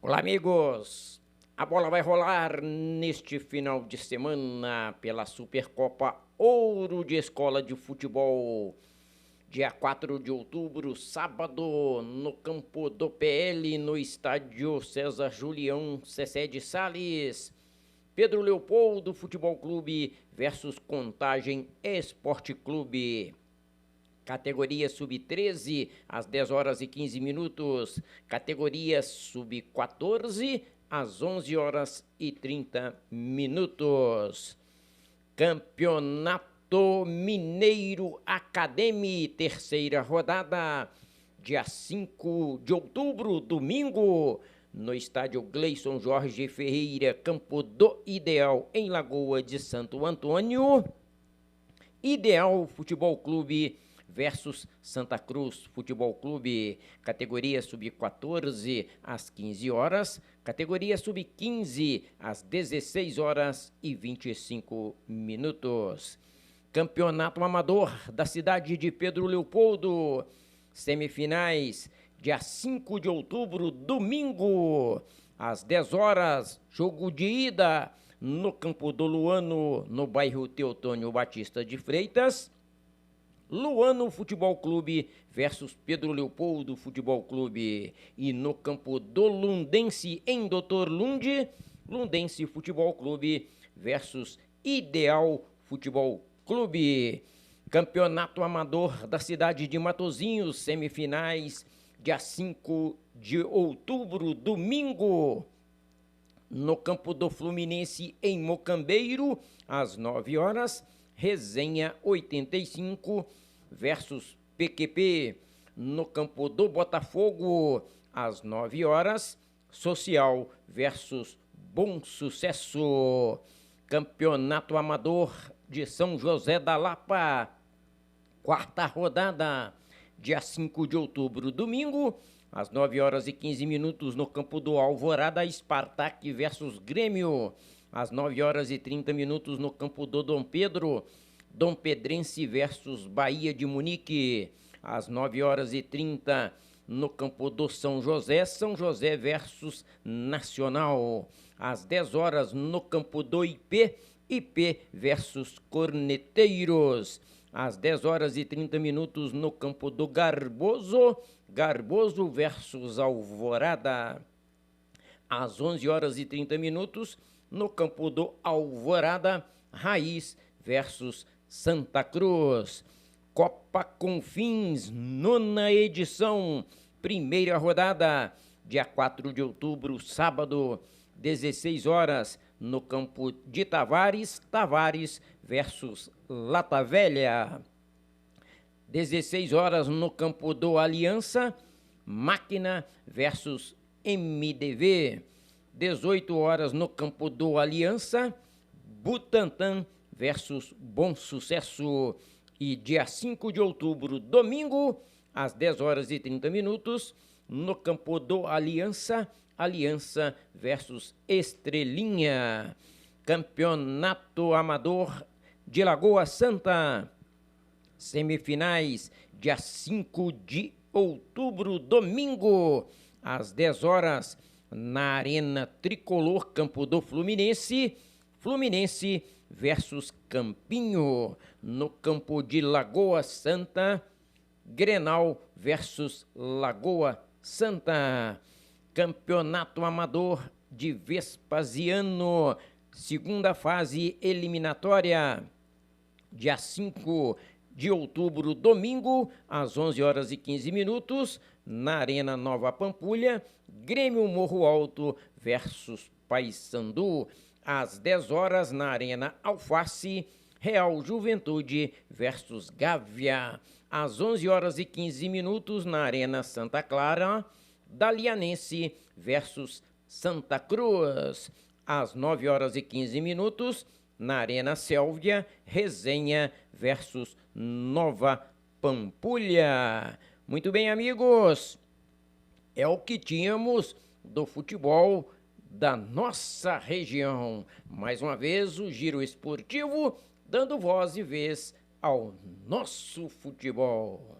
Olá, amigos! A bola vai rolar neste final de semana pela Supercopa Ouro de Escola de Futebol. Dia 4 de outubro, sábado, no campo do PL, no estádio César Julião Cessé de Sales. Pedro Leopoldo Futebol Clube versus Contagem Esporte Clube. Categoria Sub-13, às 10 horas e 15 minutos. Categoria Sub-14, às 11 horas e 30 minutos. Campeonato Mineiro Academy, terceira rodada, dia 5 de outubro, domingo, no estádio Gleison Jorge Ferreira, Campo do Ideal, em Lagoa de Santo Antônio. Ideal Futebol Clube versus Santa Cruz Futebol Clube, categoria Sub-14 às 15 horas, categoria Sub-15 às 16 horas e 25 minutos. Campeonato Amador da cidade de Pedro Leopoldo, semifinais, dia 5 de outubro, domingo, às 10 horas, jogo de ida no Campo do Luano, no bairro Teotônio Batista de Freitas. Luano Futebol Clube versus Pedro Leopoldo Futebol Clube. E no campo do Lundense, em Doutor Lunde, Lundense Futebol Clube versus Ideal Futebol Clube. Campeonato Amador da cidade de Matozinhos, semifinais, dia 5 de outubro, domingo, no campo do Fluminense, em Mocambeiro, às 9 horas, Resenha 85 versus PQP. No campo do Botafogo, às 9 horas, Social versus Bom Sucesso. Campeonato Amador de São José da Lapa, quarta rodada, dia 5 de outubro, domingo, às 9 horas e 15 minutos, no campo do Alvorada, Spartak versus Grêmio. Às 9 horas e 30 minutos, no campo do Dom Pedro, Dom Pedrense versus Bahia de Munique. Às 9 horas e 30, no campo do São José versus Nacional. Às 10 horas, no campo do IP versus Corneteiros. Às 10 horas e 30 minutos, no campo do Garboso versus Alvorada. Às 11 horas e 30 minutos, no campo do Alvorada, Raiz versus Santa Cruz. Copa Confins, nona edição, primeira rodada, dia 4 de outubro, sábado, 16 horas, no campo de Tavares versus Lata Velha. 16 horas, no campo do Aliança, Máquina versus MDV. 18 horas, no campo do Aliança, Butantã versus Bom Sucesso. E dia 5 de outubro, domingo, às 10 horas e 30 minutos, no campo do Aliança, Aliança versus Estrelinha. Campeonato Amador de Lagoa Santa, semifinais, dia 5 de outubro, domingo, às 10 horas, na Arena Tricolor, campo do Fluminense, Fluminense versus Campinho. No campo de Lagoa Santa, Grenal versus Lagoa Santa. Campeonato Amador de Vespasiano, segunda fase eliminatória, dia 5 de outubro, domingo, às 11 horas e 15 minutos, na Arena Nova Pampulha, Grêmio Morro Alto versus Paysandu. Às 10 horas, na Arena Alface, Real Juventude versus Gávea. Às 11 horas e 15 minutos, na Arena Santa Clara, Dalianense versus Santa Cruz. Às 9 horas e 15 minutos, na Arena Sélvia, Resenha versus Nova Pampulha. Muito bem, amigos, é o que tínhamos do futebol da nossa região. Mais uma vez, o Giro Esportivo, dando voz e vez ao nosso futebol.